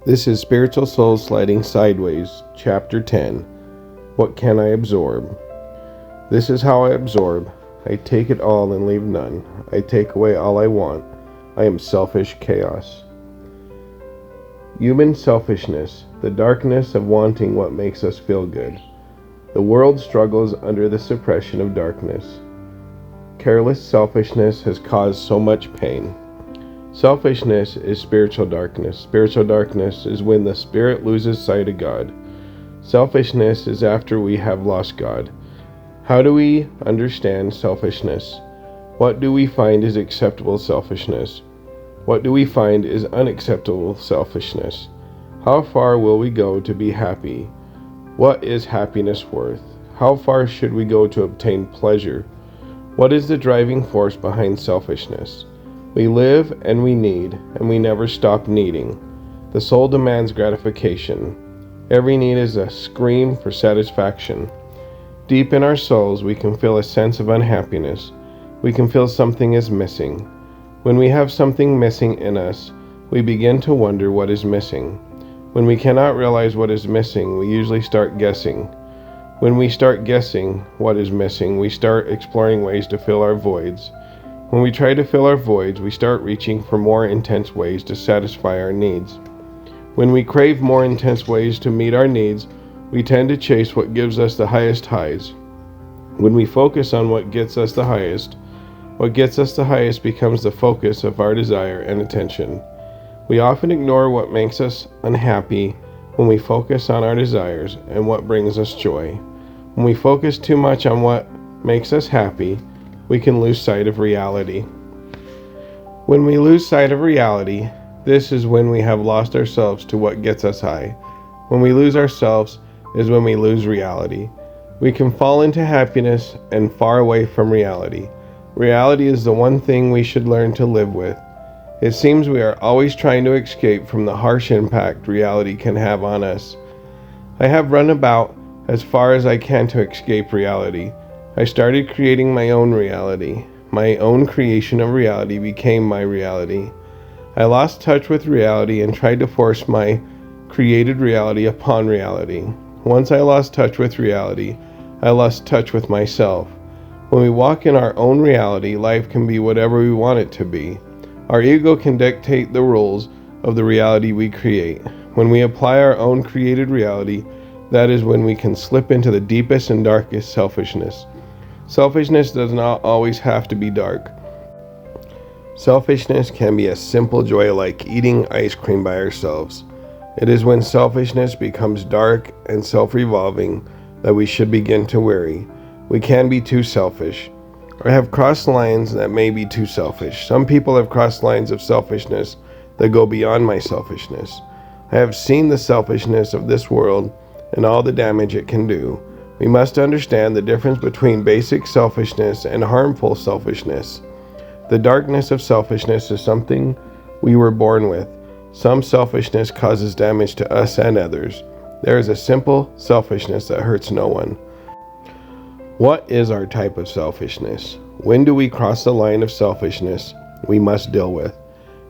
This is Spiritual Soul Sliding Sideways, Chapter 10. What can I absorb? This is how I absorb. I take it all and leave none. I take away all I want. I am selfish chaos. Human selfishness, the darkness of wanting what makes us feel good. The world struggles under the suppression of darkness. Careless selfishness has caused so much pain. Selfishness is spiritual darkness. Spiritual darkness is when the spirit loses sight of God. Selfishness is after we have lost God. How do we understand selfishness? What do we find is acceptable selfishness? What do we find is unacceptable selfishness? How far will we go to be happy? What is happiness worth? How far should we go to obtain pleasure? What is the driving force behind selfishness? We live and we need, and we never stop needing. The soul demands gratification. Every need is a scream for satisfaction. Deep in our souls, we can feel a sense of unhappiness. We can feel something is missing. When we have something missing in us, we begin to wonder what is missing. When we cannot realize what is missing, we usually start guessing. When we start guessing what is missing, we start exploring ways to fill our voids. When we try to fill our voids, we start reaching for more intense ways to satisfy our needs. When we crave more intense ways to meet our needs, we tend to chase what gives us the highest highs. When we focus on what gets us the highest becomes the focus of our desire and attention. We often ignore what makes us unhappy when we focus on our desires and what brings us joy. When we focus too much on what makes us happy, we can lose sight of reality. When we lose sight of reality, this is when we have lost ourselves to what gets us high. When we lose ourselves is when we lose reality. We can fall into happiness and far away from reality. Reality is the one thing we should learn to live with. It seems we are always trying to escape from the harsh impact reality can have on us. I have run about as far as I can to escape reality. I started creating my own reality. My own creation of reality became my reality. I lost touch with reality and tried to force my created reality upon reality. Once I lost touch with reality, I lost touch with myself. When we walk in our own reality, life can be whatever we want it to be. Our ego can dictate the rules of the reality we create. When we apply our own created reality, that is when we can slip into the deepest and darkest selfishness. Selfishness does not always have to be dark. Selfishness can be a simple joy like eating ice cream by ourselves. It is when selfishness becomes dark and self-revolving that we should begin to worry. We can be too selfish, or have crossed lines that may be too selfish. Some people have crossed lines of selfishness that go beyond my selfishness. I have seen the selfishness of this world and all the damage it can do. We must understand the difference between basic selfishness and harmful selfishness. The darkness of selfishness is something we were born with. Some selfishness causes damage to us and others. There is a simple selfishness that hurts no one. What is our type of selfishness? When do we cross the line of selfishness we must deal with?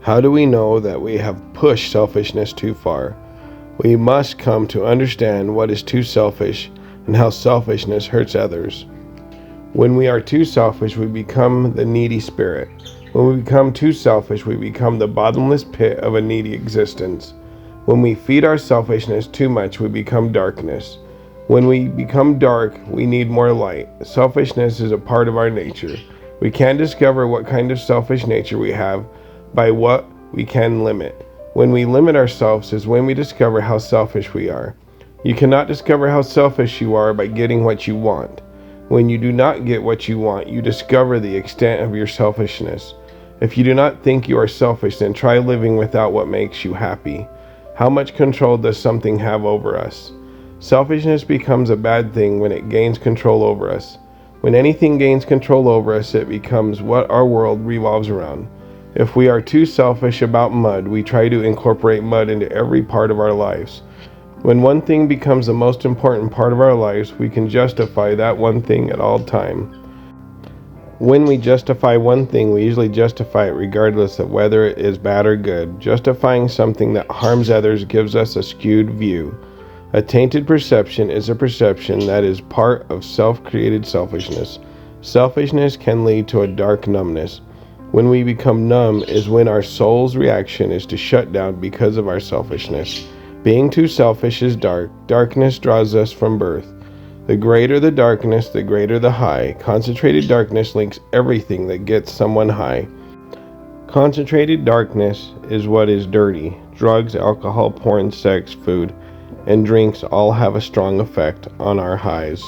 How do we know that we have pushed selfishness too far? We must come to understand what is too selfish and how selfishness hurts others. When we are too selfish, we become the needy spirit. When we become too selfish, we become the bottomless pit of a needy existence. When we feed our selfishness too much, we become darkness. When we become dark, we need more light. Selfishness is a part of our nature. We can discover what kind of selfish nature we have by what we can limit. When we limit ourselves is when we discover how selfish we are. You cannot discover how selfish you are by getting what you want. When you do not get what you want, you discover the extent of your selfishness. If you do not think you are selfish, then try living without what makes you happy. How much control does something have over us? Selfishness becomes a bad thing when it gains control over us. When anything gains control over us, it becomes what our world revolves around. If we are too selfish about mud, we try to incorporate mud into every part of our lives. When one thing becomes the most important part of our lives, we can justify that one thing at all time. When we justify one thing, we usually justify it regardless of whether it is bad or good. Justifying something that harms others gives us a skewed view. A tainted perception is a perception that is part of self-created selfishness. Selfishness can lead to a dark numbness. When we become numb is when our soul's reaction is to shut down because of our selfishness. Being too selfish is dark. Darkness draws us from birth. The greater the darkness, the greater the high. Concentrated darkness links everything that gets someone high. Concentrated darkness is what is dirty. Drugs, alcohol, porn, sex, food, and drinks all have a strong effect on our highs.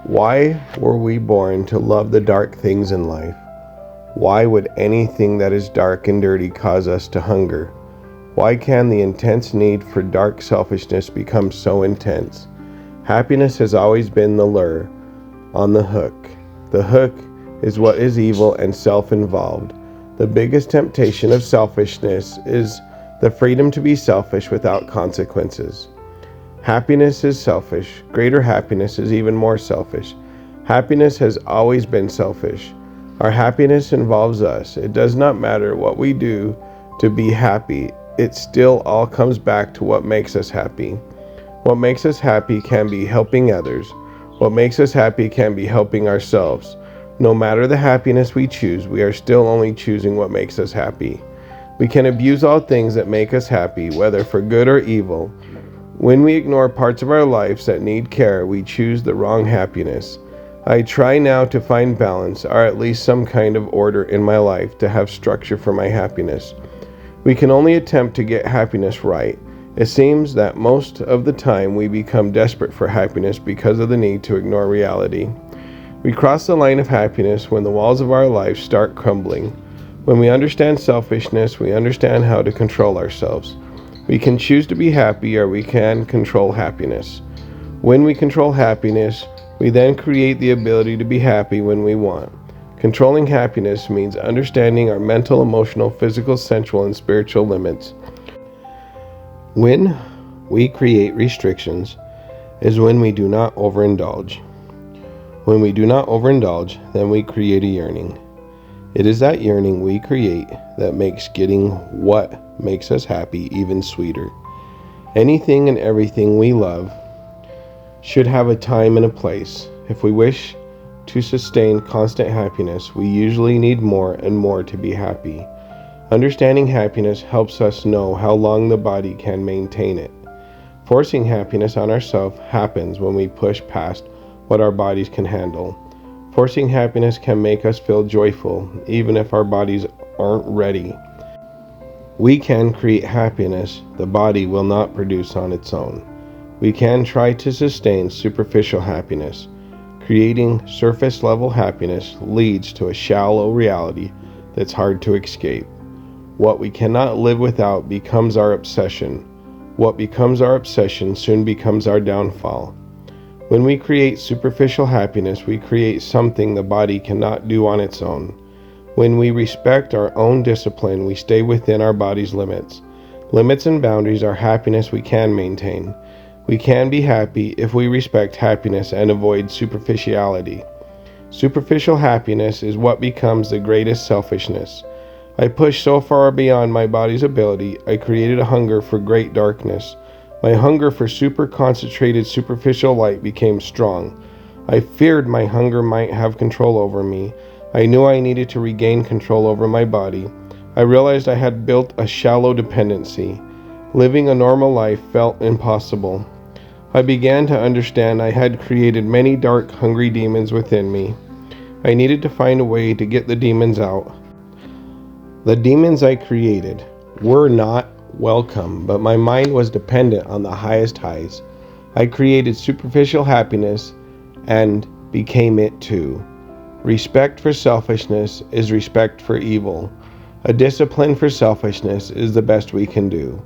Why were we born to love the dark things in life? Why would anything that is dark and dirty cause us to hunger? Why can the intense need for dark selfishness become so intense? Happiness has always been the lure, on the hook. The hook is what is evil and self-involved. The biggest temptation of selfishness is the freedom to be selfish without consequences. Happiness is selfish. Greater happiness is even more selfish. Happiness has always been selfish. Our happiness involves us. It does not matter what we do to be happy. It still all comes back to what makes us happy. What makes us happy can be helping others. What makes us happy can be helping ourselves. No matter the happiness we choose, we are still only choosing what makes us happy. We can abuse all things that make us happy, whether for good or evil. When we ignore parts of our lives that need care, we choose the wrong happiness. I try now to find balance, or at least some kind of order in my life to have structure for my happiness. We can only attempt to get happiness right. It seems that most of the time we become desperate for happiness because of the need to ignore reality. We cross the line of happiness when the walls of our life start crumbling. When we understand selfishness, we understand how to control ourselves. We can choose to be happy, or we can control happiness. When we control happiness, we then create the ability to be happy when we want. Controlling happiness means understanding our mental, emotional, physical, sensual, and spiritual limits. When we create restrictions is when we do not overindulge. When we do not overindulge, then we create a yearning. It is that yearning we create that makes getting what makes us happy even sweeter. Anything and everything we love should have a time and a place. If we wish to sustain constant happiness, we usually need more and more to be happy. Understanding happiness helps us know how long the body can maintain it. Forcing happiness on ourselves happens when we push past what our bodies can handle. Forcing happiness can make us feel joyful, even if our bodies aren't ready. We can create happiness the body will not produce on its own. We can try to sustain superficial happiness. Creating surface-level happiness leads to a shallow reality that's hard to escape. What we cannot live without becomes our obsession. What becomes our obsession soon becomes our downfall. When we create superficial happiness, we create something the body cannot do on its own. When we respect our own discipline, we stay within our body's limits. Limits and boundaries are happiness we can maintain. We can be happy if we respect happiness and avoid superficiality. Superficial happiness is what becomes the greatest selfishness. I pushed so far beyond my body's ability, I created a hunger for great darkness. My hunger for super concentrated superficial light became strong. I feared my hunger might have control over me. I knew I needed to regain control over my body. I realized I had built a shallow dependency. Living a normal life felt impossible. I began to understand I had created many dark, hungry demons within me. I needed to find a way to get the demons out. The demons I created were not welcome, but my mind was dependent on the highest highs. I created superficial happiness and became it too. Respect for selfishness is respect for evil. A discipline for selfishness is the best we can do.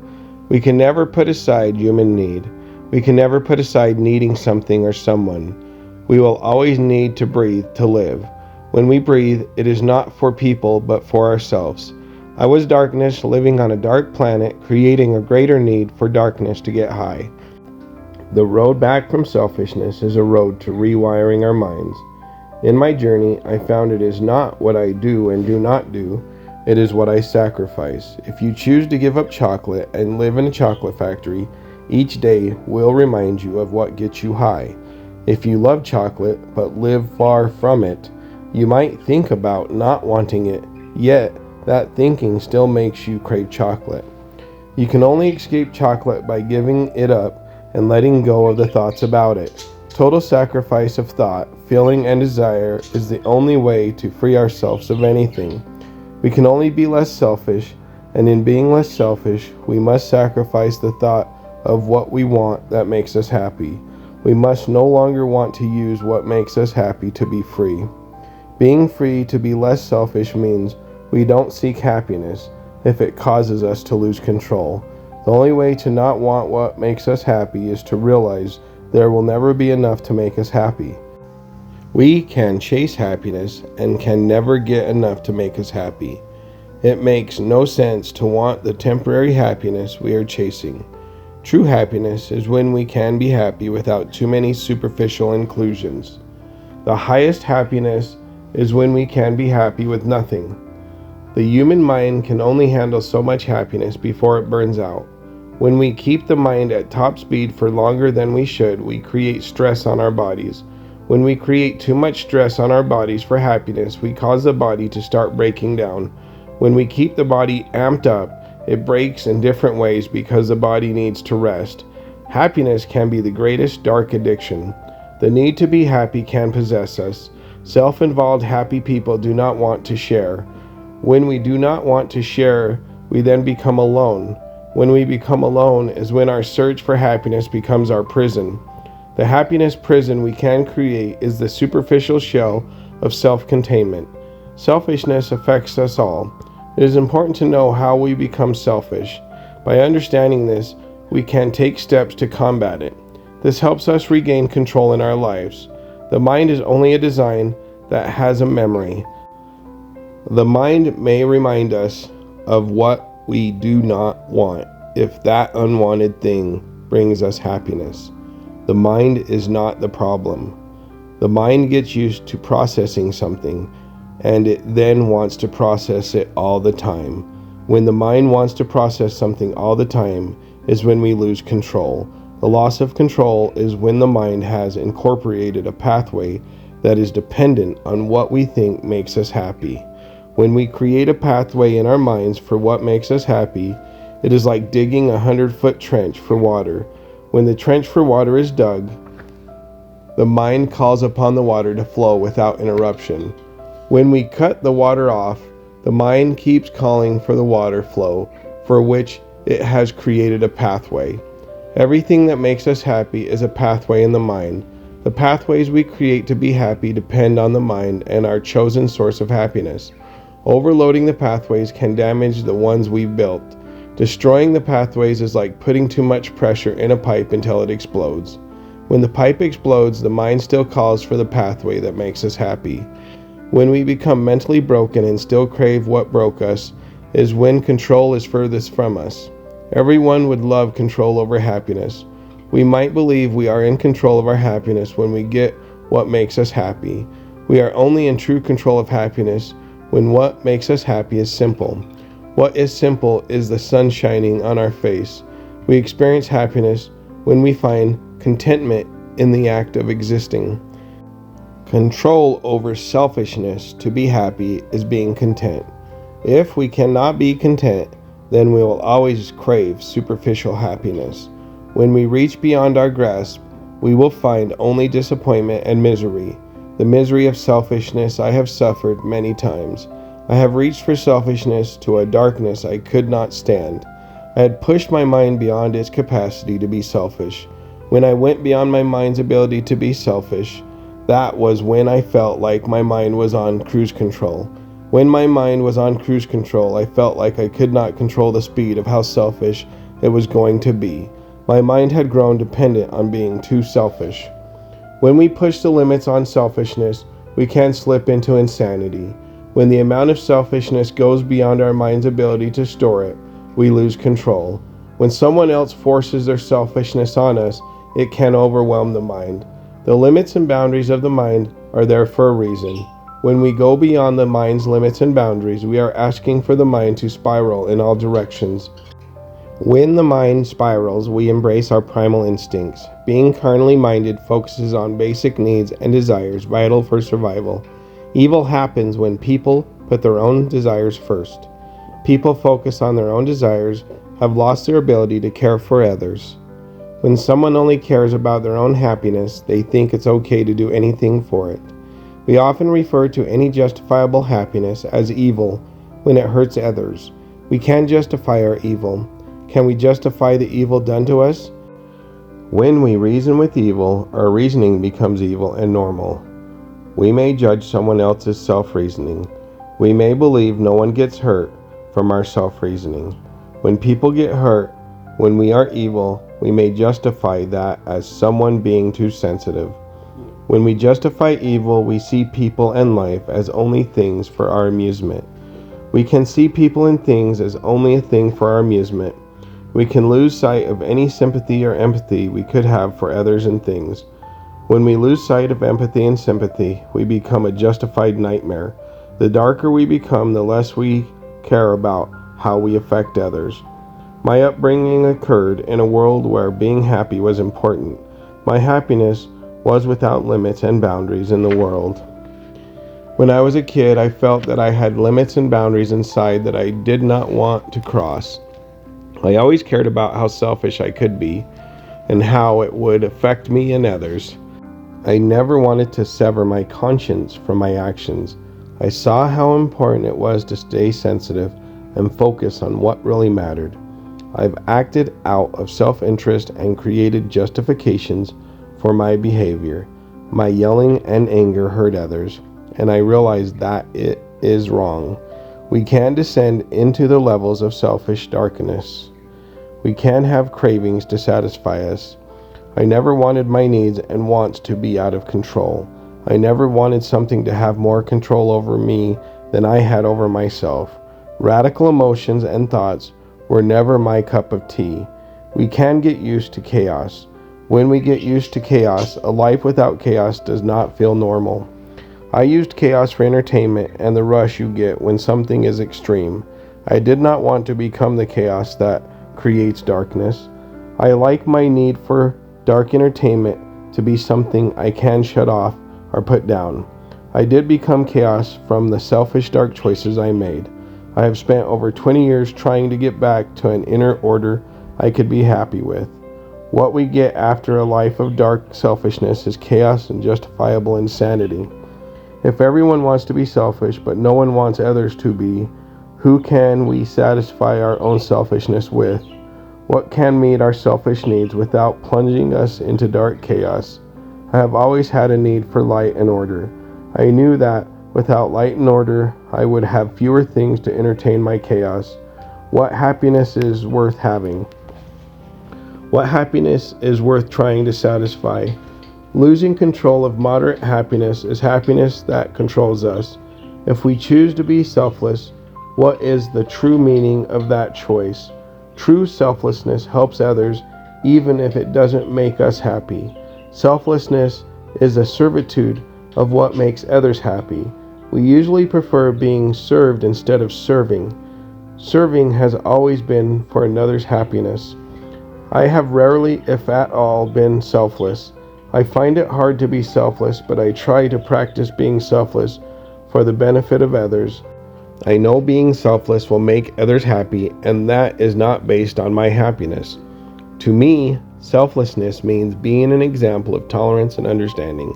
We can never put aside human need. We can never put aside needing something or someone. We will always need to breathe to live. When we breathe, it is not for people, but for ourselves. I was darkness living on a dark planet, creating a greater need for darkness to get high. The road back from selfishness is a road to rewiring our minds. In my journey, I found it is not what I do and do not do, it is what I sacrifice. If you choose to give up chocolate and live in a chocolate factory, each day will remind you of what gets you high. If you love chocolate but live far from it, you might think about not wanting it, yet that thinking still makes you crave chocolate. You can only escape chocolate by giving it up and letting go of the thoughts about it. Total sacrifice of thought, feeling, and desire is the only way to free ourselves of anything. We can only be less selfish, and in being less selfish, we must sacrifice the thought of what we want that makes us happy. We must no longer want to use what makes us happy to be free. Being free to be less selfish means we don't seek happiness if it causes us to lose control. The only way to not want what makes us happy is to realize there will never be enough to make us happy. We can chase happiness and can never get enough to make us happy. It makes no sense to want the temporary happiness we are chasing. True happiness is when we can be happy without too many superficial inclusions. The highest happiness is when we can be happy with nothing. The human mind can only handle so much happiness before it burns out. When we keep the mind at top speed for longer than we should, we create stress on our bodies. When we create too much stress on our bodies for happiness, we cause the body to start breaking down. When we keep the body amped up, it breaks in different ways because the body needs to rest. Happiness can be the greatest dark addiction. The need to be happy can possess us. Self-involved happy people do not want to share. When we do not want to share, we then become alone. When we become alone is when our search for happiness becomes our prison. The happiness prison we can create is the superficial shell of self-containment. Selfishness affects us all. It is important to know how we become selfish. By understanding this, we can take steps to combat it. This helps us regain control in our lives. The mind is only a design that has a memory. The mind may remind us of what we do not want if that unwanted thing brings us happiness. The mind is not the problem. The mind gets used to processing something, and it then wants to process it all the time. When the mind wants to process something all the time is when we lose control. The loss of control is when the mind has incorporated a pathway that is dependent on what we think makes us happy. When we create a pathway in our minds for what makes us happy, it is like digging 100-foot trench for water. When the trench for water is dug, the mind calls upon the water to flow without interruption. When we cut the water off, the mind keeps calling for the water flow, for which it has created a pathway. Everything that makes us happy is a pathway in the mind. The pathways we create to be happy depend on the mind and our chosen source of happiness. Overloading the pathways can damage the ones we've built. Destroying the pathways is like putting too much pressure in a pipe until it explodes. When the pipe explodes, the mind still calls for the pathway that makes us happy. When we become mentally broken and still crave what broke us, is when control is furthest from us. Everyone would love control over happiness. We might believe we are in control of our happiness when we get what makes us happy. We are only in true control of happiness when what makes us happy is simple. What is simple is the sun shining on our face. We experience happiness when we find contentment in the act of existing. Control over selfishness to be happy is being content. If we cannot be content, then we will always crave superficial happiness. When we reach beyond our grasp, we will find only disappointment and misery. The misery of selfishness I have suffered many times. I have reached for selfishness to a darkness I could not stand. I had pushed my mind beyond its capacity to be selfish. When I went beyond my mind's ability to be selfish, that was when I felt like my mind was on cruise control. When my mind was on cruise control, I felt like I could not control the speed of how selfish it was going to be. My mind had grown dependent on being too selfish. When we push the limits on selfishness, we can slip into insanity. When the amount of selfishness goes beyond our mind's ability to store it, we lose control. When someone else forces their selfishness on us, it can overwhelm the mind. The limits and boundaries of the mind are there for a reason. When we go beyond the mind's limits and boundaries, we are asking for the mind to spiral in all directions. When the mind spirals, we embrace our primal instincts. Being carnally minded focuses on basic needs and desires vital for survival. Evil happens when people put their own desires first. People focus on their own desires, have lost their ability to care for others. When someone only cares about their own happiness, they think it's okay to do anything for it. We often refer to any justifiable happiness as evil when it hurts others. We can justify our evil. Can we justify the evil done to us? When we reason with evil, our reasoning becomes evil and normal. We may judge someone else's self-reasoning. We may believe no one gets hurt from our self-reasoning. When people get hurt, when we are evil, we may justify that as someone being too sensitive. When we justify evil, we see people and life as only things for our amusement. We can see people and things as only a thing for our amusement. We can lose sight of any sympathy or empathy we could have for others and things. When we lose sight of empathy and sympathy, we become a justified nightmare. The darker we become, the less we care about how we affect others. My upbringing occurred in a world where being happy was important. My happiness was without limits and boundaries in the world. When I was a kid, I felt that I had limits and boundaries inside that I did not want to cross. I always cared about how selfish I could be and how it would affect me and others. I never wanted to sever my conscience from my actions. I saw how important it was to stay sensitive and focus on what really mattered. I've acted out of self-interest and created justifications for my behavior. My yelling and anger hurt others, and I realized that it is wrong. We can descend into the levels of selfish darkness. We can have cravings to satisfy us. I never wanted my needs and wants to be out of control. I never wanted something to have more control over me than I had over myself. Radical emotions and thoughts were never my cup of tea. We can get used to chaos. When we get used to chaos, a life without chaos does not feel normal. I used chaos for entertainment and the rush you get when something is extreme. I did not want to become the chaos that creates darkness. I like my need for dark entertainment to be something I can shut off or put down. I did become chaos from the selfish dark choices I made. I have spent over 20 years trying to get back to an inner order I could be happy with. What we get after a life of dark selfishness is chaos and justifiable insanity. If everyone wants to be selfish, but no one wants others to be, who can we satisfy our own selfishness with? What can meet our selfish needs without plunging us into dark chaos? I have always had a need for light and order. I knew that without light and order, I would have fewer things to entertain my chaos. What happiness is worth having? What happiness is worth trying to satisfy? Losing control of moderate happiness is happiness that controls us. If we choose to be selfless, what is the true meaning of that choice? True selflessness helps others even if it doesn't make us happy. Selflessness is a servitude of what makes others happy. We usually prefer being served instead of serving. Serving has always been for another's happiness. I have rarely, if at all, been selfless. I find it hard to be selfless, but I try to practice being selfless for the benefit of others. I know being selfless will make others happy, and that is not based on my happiness. To me, selflessness means being an example of tolerance and understanding.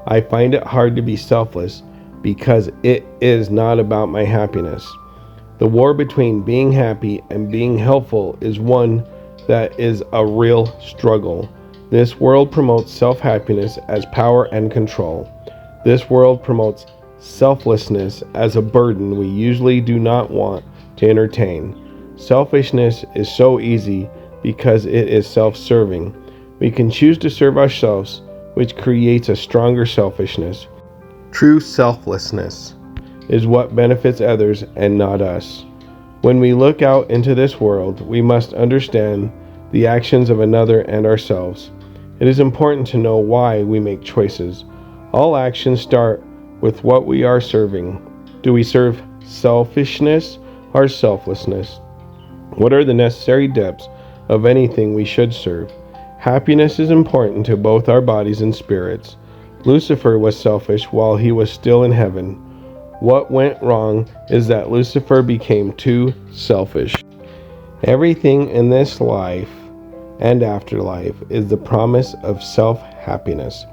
I find it hard to be selfless because it is not about my happiness. The war between being happy and being helpful is one that is a real struggle. This world promotes self-happiness as power and control. This world promotes selflessness as a burden we usually do not want to entertain. Selfishness is so easy because it is self-serving. We can choose to serve ourselves, which creates a stronger selfishness. True selflessness is what benefits others and not us. When we look out into this world, we must understand the actions of another and ourselves. It is important to know why we make choices. All actions start with what we are serving. Do we serve selfishness or selflessness? What are the necessary depths of anything we should serve? Happiness is important to both our bodies and spirits. Lucifer was selfish while he was still in heaven. What went wrong is that Lucifer became too selfish. Everything in this life and afterlife is the promise of self-happiness.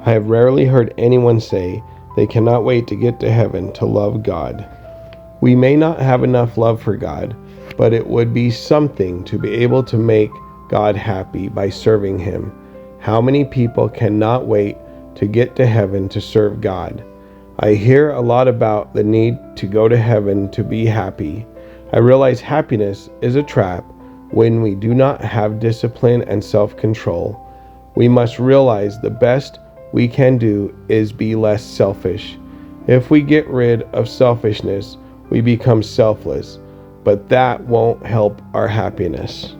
I have rarely heard anyone say they cannot wait to get to heaven to love God. We may not have enough love for God, but it would be something to be able to make God happy by serving Him. How many people cannot wait to get to heaven to serve God? I hear a lot about the need to go to heaven to be happy. I realize happiness is a trap when we do not have discipline and self-control. We must realize the best we can do is be less selfish. If we get rid of selfishness, we become selfless, but that won't help our happiness.